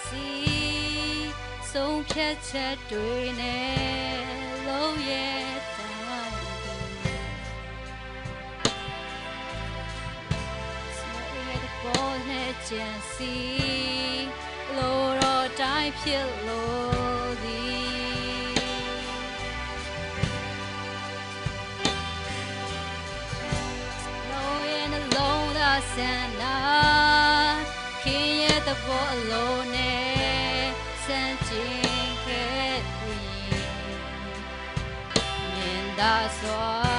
စီဆုံးဖြတ်ချက်တွေနဲ့လုံးရဲ့တိုင်းပေါ်နဲ့ကြံစီလိုတော့တိုင်းဖြစ်လို့သည်လုံးရဲ့နှလုံးသားဆန္ဒခင်ရဲ့သဘောအလုံးနဲ့စံကျင်ခဲ့ပြီးမြင်သာစွာ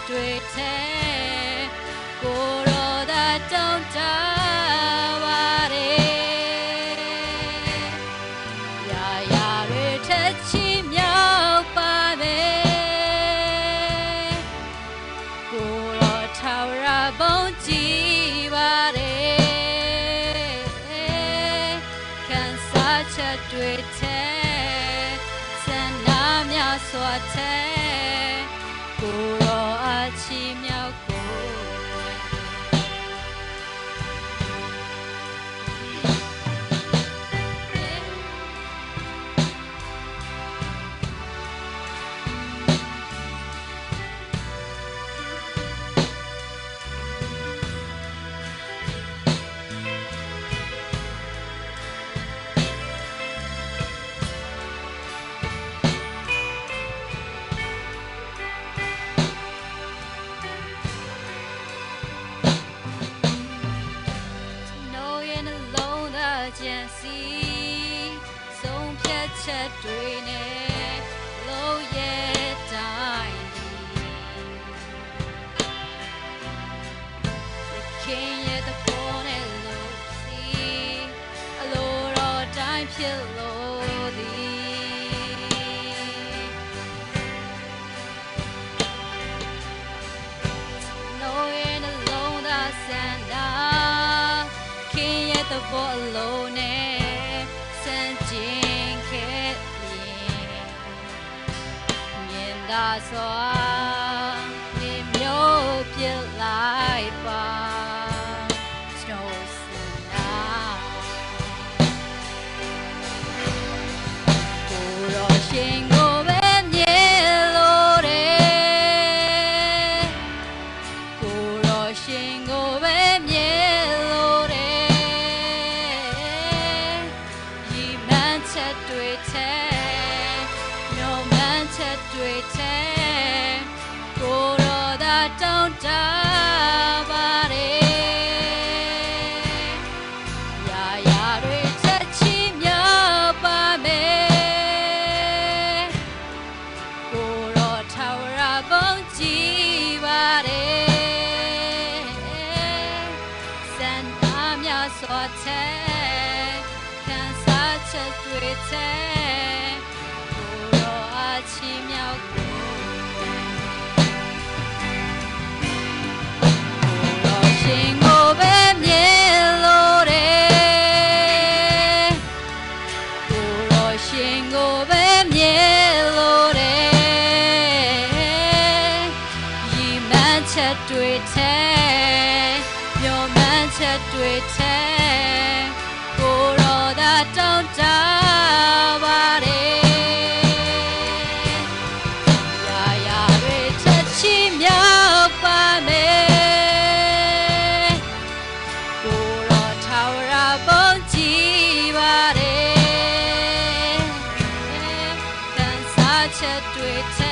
တွေ့တဲ့ကိုရောသာတောင်းတပါတယ်ရာရာတွေထက်ချီမြောက်ပါမယ်ကိုရောထာဝရဘုန်းကြီးပါတယ်ခံစားချက်တွေ့တဲ့ဆန္ဒများစွာတဲ့ကိုရောအချီမြောက်ကိုကြံစီဆုံးဖြတ်ချက်တွေနဲ့လုံးရဲ့တိုင်းခင်ရဲ့သဘောနဲ့လို့စီအလိုတော်တိုင်းဖြစ်လို့သည်လုံးရဲ့နှလုံးသားဆန္ဒခင်ရဲ့သဘောအလုံးနဲ့စံကျင်ခဲ့ပြီးမြင်သာစွာနေမျိုးပြလိုက်ပါကျွန်တော်စနာကိုရောရှင်ကိုပဲမြင်လို့တယ်ကိုရောရှင်ကိုပဲမြင်တွေ့တဲ့မျောမှန်းချက်တွေ့တဲ့ကိုရောသာတောင်းတပါတယ်ရာရာတွေချက်ချီမြောက်ပါမယ်ကိုရောထာဝရဘုန်းကြီးပါတယ်စံသားများစွာတဲ့ခံစားချက်တွေ့တဲ့ကိုရောအချီမြောက်ကိုရောရှင်ကိုပဲမြင်လို့တယ်ကိုရောရှင်ကိုပဲမြင်လို့တယ်ရည်မှန်းချက်တွေ့တဲ့မျှော်မှန်းချက်တွေ့တဲ့ကိုရောသာတောင်းတပါတယ်ရာရာတွေချက်ချီမြောက်ပါမယ်ကိုရောထာဝရဘုန်းကြီးပါတယ်ခံစားချက်တွေ့